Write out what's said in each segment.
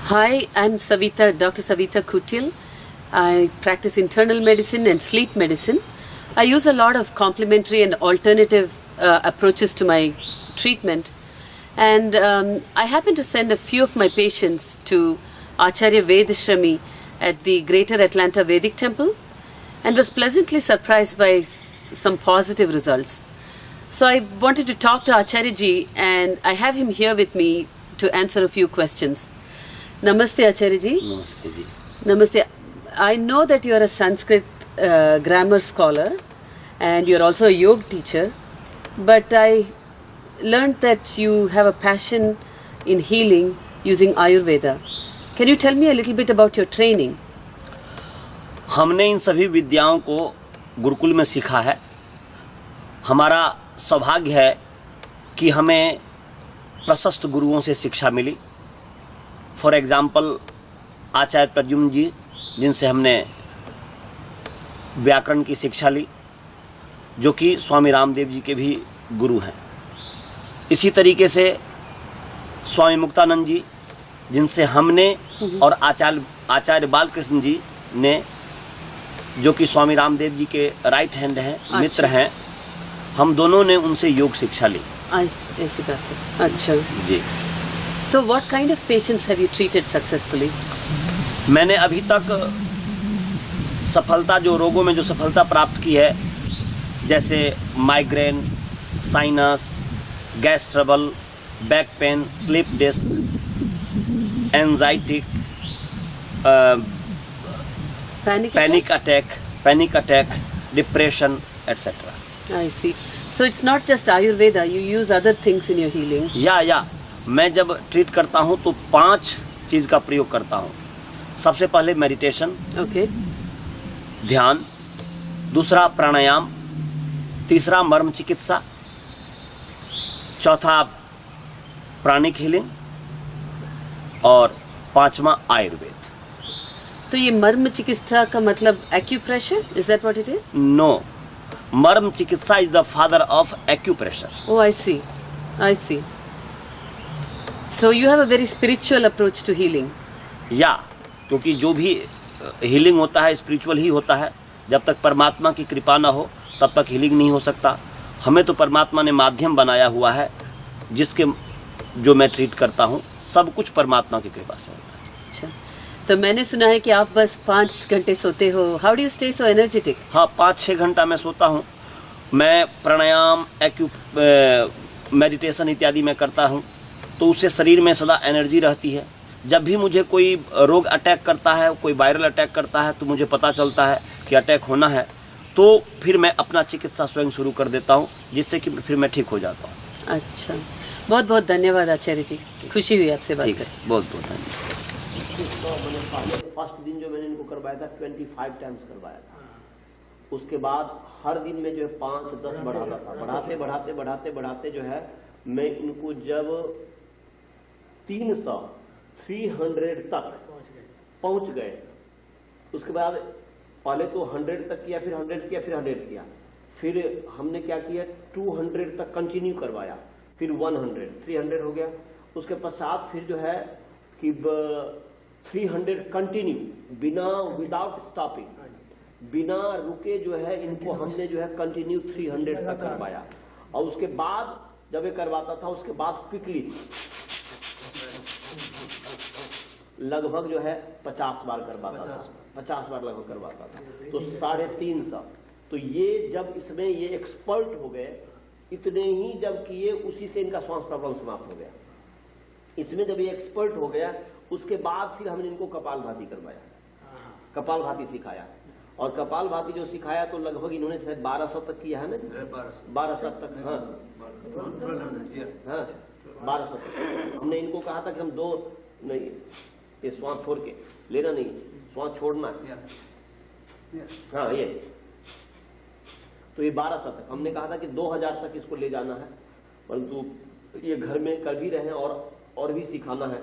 Hi, I'm Dr. Savita Kutil. I practice internal medicine and sleep medicine. I use a lot of complementary and alternative approaches to my treatment. And I happen to send a few of my patients to Acharya Vedshrami at the Greater Atlanta Vedic Temple and was pleasantly surprised by some positive results. So I wanted to talk to Acharyaji, and I have him here with me to answer a few questions. Namaste, Acharyaji. Namaste ji. Namaste. I know that you are a Sanskrit grammar scholar and you are also a yoga teacher, but I learned that you have a passion in healing using Ayurveda. Can you tell me a little bit about your training? हमने इन सभी विद्याओं को गुरुकुल में सीखा है। हमारा सौभाग्य है कि हमें प्रशस्त गुरुओं से शिक्षा मिली। फॉर एग्जाम्पल आचार्य प्रद्युम्न जी, जिनसे हमने व्याकरण की शिक्षा ली, जो कि स्वामी रामदेव जी के भी गुरु हैं। इसी तरीके से स्वामी मुक्तानंद जी, जिनसे हमने, और आचार्य बालकृष्ण जी ने, जो कि स्वामी रामदेव जी के राइट हैंड हैं, मित्र हैं, हम दोनों ने उनसे योग शिक्षा ली। ऐसी बात है। अच्छा जी। तो what kind of patients have you treated successfully? मैंने अभी तक सफलता, जो रोगों में जो सफलता प्राप्त की है, जैसे migraine, sinus, gas trouble, back pain, slip disc, anxiety, panic attack, depression, et cetera. I see. So it's not just Ayurveda, you use other things in your healing. या मैं जब ट्रीट करता हूँ तो 5 चीज़ का प्रयोग करता हूँ। सबसे पहले मेडिटेशन, Okay. ध्यान, दूसरा प्राणायाम, तीसरा मर्म चिकित्सा, चौथा प्राणिक हीलिंग, और 5वां आयुर्वेद। तो ये मर्म चिकित्सा का मतलब acupressure? Is that what it is? No, marma chikitsa is the father of acupressure. Oh, I see. I see. So you have a very spiritual approach to healing. या क्योंकि जो भी हीलिंग होता है स्पिरिचुअल ही होता है। जब तक परमात्मा की कृपा ना हो तब तक हीलिंग नहीं हो सकता। हमें तो परमात्मा ने माध्यम बनाया हुआ है, जिसके जो मैं ट्रीट करता हूँ, सब कुछ परमात्मा की कृपा से होता है। अच्छा, तो मैंने सुना है कि आप बस 5 घंटे सोते हो। How do you stay so energetic? हाँ, 5-6 घंटा मैं सोता हूँ। मैं प्राणायाम, मेडिटेशन इत्यादि मैं करता हूँ, तो उससे शरीर में सदा एनर्जी रहती है। जब भी मुझे कोई रोग अटैक करता है, कोई वायरल अटैक करता है, तो मुझे पता चलता है कि अटैक होना है, तो फिर मैं अपना चिकित्सा स्वयं शुरू कर देता हूँ, जिससे कि फिर मैं ठीक हो जाता हूँ। अच्छा, बहुत बहुत धन्यवाद आचार्य जी, खुशी हुई आपसे बात करके। बहुत बहुत धन्यवाद। फर्स्ट दिन जो मैंने इनको करवाया था 25 टाइम्स करवाया था। उसके बाद हर दिन में जो है 5-10 बढ़ाता था। बढ़ाते जो है मैं इनको जब 300 तक पहुंच गए, उसके बाद पहले तो 100 तक किया, फिर 100 किया, फिर 100 किया, फिर हमने क्या किया 200 तक कंटिन्यू करवाया, फिर 100, 300 हो गया। उसके पश्चात फिर जो है कि 300 कंटिन्यू, बिना विदाउट स्टॉपिंग, बिना रुके जो है इनको हमने जो है कंटिन्यू 300 तक करवाया। और उसके बाद जब ये करवाता था, उसके बाद क्विकली लगभग जो है 50 बार करवाता था, 50 बार लगभग करवाता था, तो 350। तो ये जब इसमें ये एक्सपर्ट हो गए, इतने ही जब किए, उसी से इनका श्वास प्रॉब्लम समाप्त हो गया। इसमें जब ये एक्सपर्ट हो गया, उसके बाद फिर हमने इनको कपालभाति करवाया, कपालभाति सिखाया। और कपालभाति जो सिखाया तो लगभग इन्होंने शायद 1200 तक किया है ना, 1200 तक। हाँ, 1200 तक। हमने इनको कहा था कि हम 2 नहीं, ये श्वास छोड़ के लेना नहीं, श्वास छोड़ना है। हाँ, ये तो ये 1200 तक हमने कहा था कि 2000 तक इसको ले जाना है, परंतु ये घर में कर भी रहे हैं और भी सिखाना है,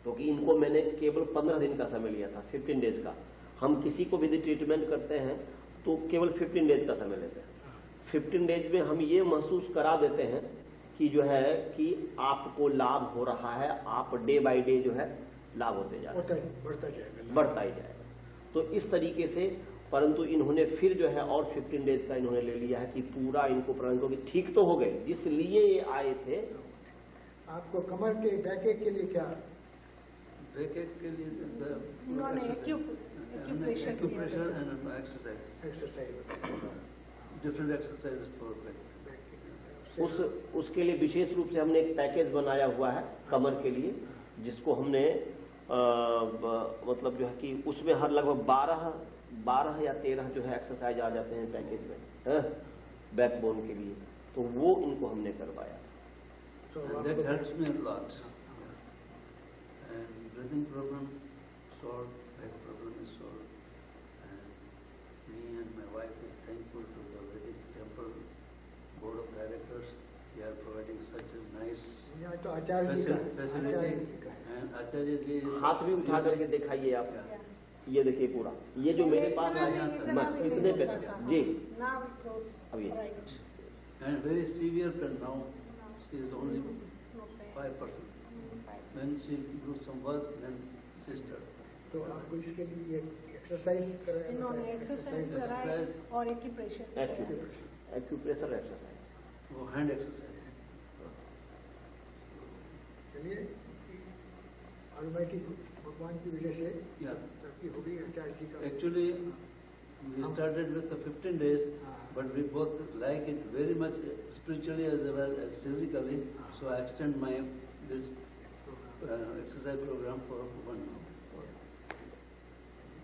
क्योंकि इनको मैंने केवल 15 दिन का समय लिया था, 15 डेज का। हम किसी को भी ट्रीटमेंट करते हैं तो केवल 15 डेज का समय लेते हैं। 15 डेज में हम ये महसूस करा देते हैं कि जो है कि आपको लाभ हो रहा है, आप डे बाय डे जो है लाभ होते जा रहे हैं, बढ़ता ही जाएगा। तो इस तरीके से, परंतु इन्होंने फिर जो है और 15 डेज का इन्होंने ले लिया है कि पूरा इनको प्रणाम को कि ठीक तो हो गए, इसलिए ये आए थे। आपको कमर के बैक के लिए क्या? बैक के लिए acupressure and exercise, different exercise for back. उसके लिए विशेष रूप से हमने एक पैकेज बनाया हुआ है कमर के लिए, जिसको हमने मतलब जो है कि उसमें हर लगभग 12 या 13 जो है एक्सरसाइज आ जाते हैं पैकेज में बैकबोन के लिए, तो वो इनको हमने करवाया। That helps me a lot. And breathing problem solved, back problem is solved. And me and my wife is thankful to the Vedic Temple Board of Directors. They are providing such a nice यहाँ तो आचार्य जी का facility. And Acharya ji is... हाथ भी उठा करके दिखाइए आप, ये देखिए पूरा, ये जो मेरे पास है इतने पे जी अभी, and very severe pain now. She is only 5%. When she do some work, then she starts. तो आपको इसके लिए एक्सरसाइज कराया? इन्होंने एक्सरसाइज कराया और एक्यूप्रेशर एक्सरसाइज, वो हैंड एक्सरसाइज। चलिए, ऑलमाइटी भगवान की वजह से तरक्की हो गई आचार्य जी का। Actually, we started with the 15 days, but we both like it very much spiritually as well as physically. So I extend this exercise program for 1 month.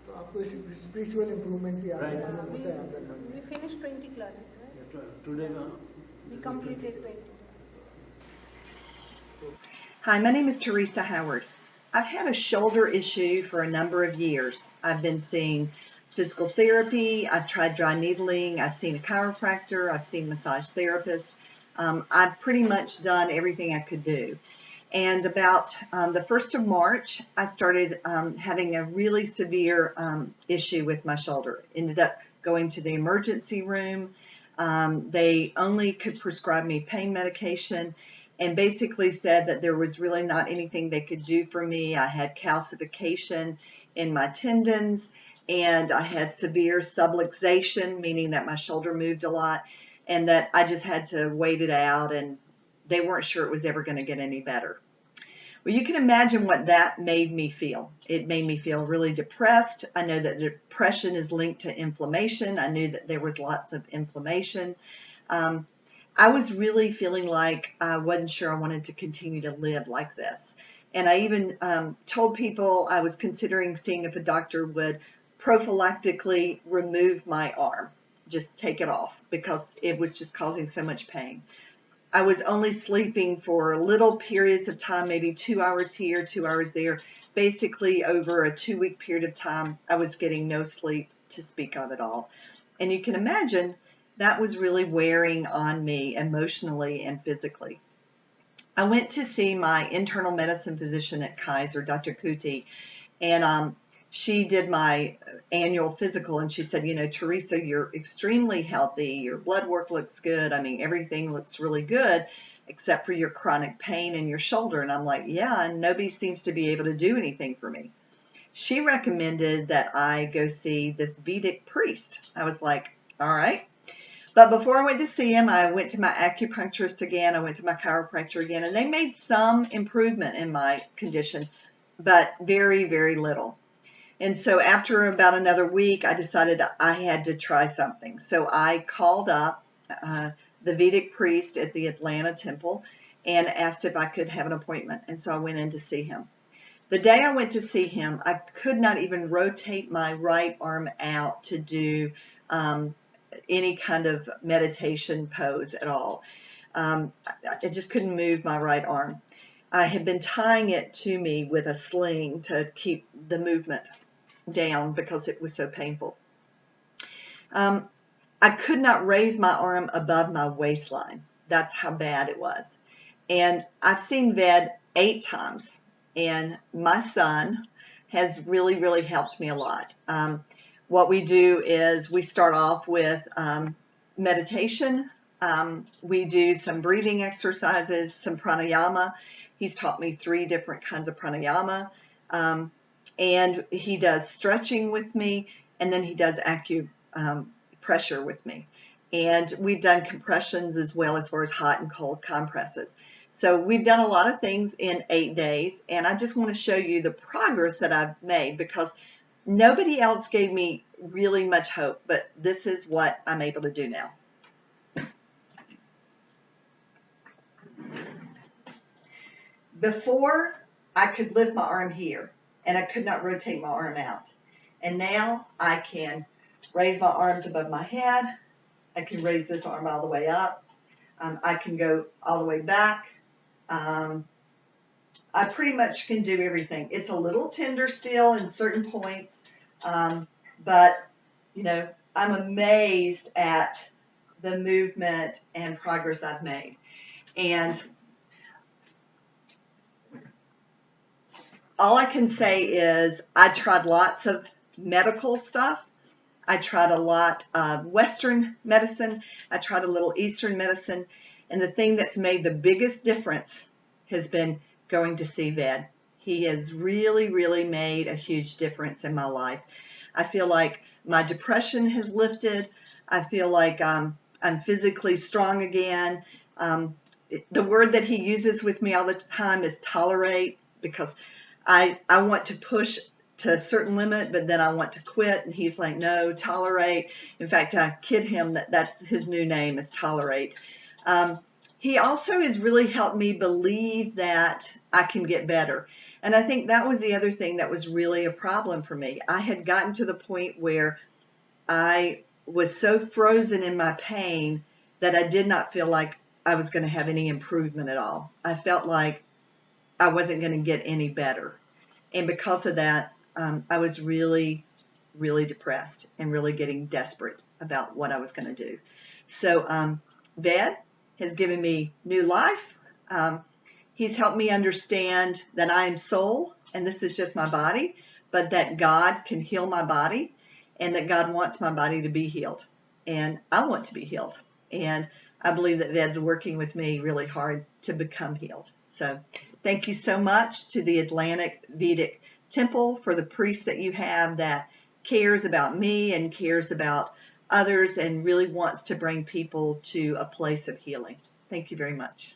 तो आपको स्पिरिचुअल इम्प्रूवमेंट भी होता है आपका? We finished 20 classes, right? Yeah, today We completed 20. Hi, my name is Teresa Howard. I've had a shoulder issue for a number of years. I've been seeing physical therapy, I've tried dry needling, I've seen a chiropractor, I've seen massage therapists. I've pretty much done everything I could do. And about the 1st of March, I started having a really severe issue with my shoulder. Ended up going to the emergency room. They only could prescribe me pain medication and basically said that there was really not anything they could do for me. I had calcification in my tendons, and I had severe subluxation, meaning that my shoulder moved a lot, and that I just had to wait it out, and they weren't sure it was ever going to get any better. Well, you can imagine what that made me feel. It made me feel really depressed. I know that depression is linked to inflammation. I knew that there was lots of inflammation. I was really feeling like I wasn't sure I wanted to continue to live like this. And I even told people I was considering seeing if a doctor would prophylactically remove my arm, just take it off, because it was just causing so much pain. I was only sleeping for little periods of time, maybe 2 hours here, 2 hours there. Basically, over a 2-week period of time, I was getting no sleep to speak of at all. And you can imagine that was really wearing on me emotionally and physically. I went to see my internal medicine physician at Kaiser, Dr. Kuti, and she did my annual physical, and she said, you know, Teresa, you're extremely healthy. Your blood work looks good. I mean, everything looks really good except for your chronic pain in your shoulder. And I'm like, yeah, and nobody seems to be able to do anything for me. She recommended that I go see this Vedic priest. I was like, all right. But before I went to see him, I went to my acupuncturist again. I went to my chiropractor again, and they made some improvement in my condition, but very, very little. And so after about another week, I decided I had to try something. So I called up the Vedic priest at the Atlanta temple and asked if I could have an appointment. And so I went in to see him. The day I went to see him, I could not even rotate my right arm out to do any kind of meditation pose at all. I just couldn't move my right arm. I had been tying it to me with a sling to keep the movement down because it was so painful. I could not raise my arm above my waistline. That's how bad it was. And I've seen Ved 8 times, and my son has really, really helped me a lot. What we do is we start off with meditation. We do some breathing exercises, some pranayama. He's taught me 3 different kinds of pranayama. And he does stretching with me, and then he does acupressure with me. And we've done compressions as well as far as hot and cold compresses. So we've done a lot of things in 8 days, and I just want to show you the progress that I've made, because nobody else gave me really much hope, but this is what I'm able to do now. Before, I could lift my arm here, and I could not rotate my arm out. And now I can raise my arms above my head. I can raise this arm all the way up. I can go all the way back. I pretty much can do everything. It's a little tender still in certain points, but, you know, I'm amazed at the movement and progress I've made. And all I can say is I tried lots of medical stuff. I tried a lot of Western medicine. I tried a little Eastern medicine. And the thing that's made the biggest difference has been going to see Ved. He has really, really made a huge difference in my life. I feel like my depression has lifted. I feel like I'm physically strong again. The word that he uses with me all the time is tolerate, because I want to push to a certain limit, but then I want to quit, and he's like, no, tolerate. In fact, I kid him that that's his new name is Tolerate. He also has really helped me believe that I can get better. And I think that was the other thing that was really a problem for me. I had gotten to the point where I was so frozen in my pain that I did not feel like I was going to have any improvement at all. I felt like I wasn't going to get any better. And because of that, I was really, really depressed and really getting desperate about what I was going to do. So Ved has given me new life. He's helped me understand that I am soul, and this is just my body, but that God can heal my body, and that God wants my body to be healed. And I want to be healed. And I believe that Ved's working with me really hard to become healed. So thank you so much to the Atlantic Vedic Temple for the priest that you have that cares about me and cares about others and really wants to bring people to a place of healing. Thank you very much.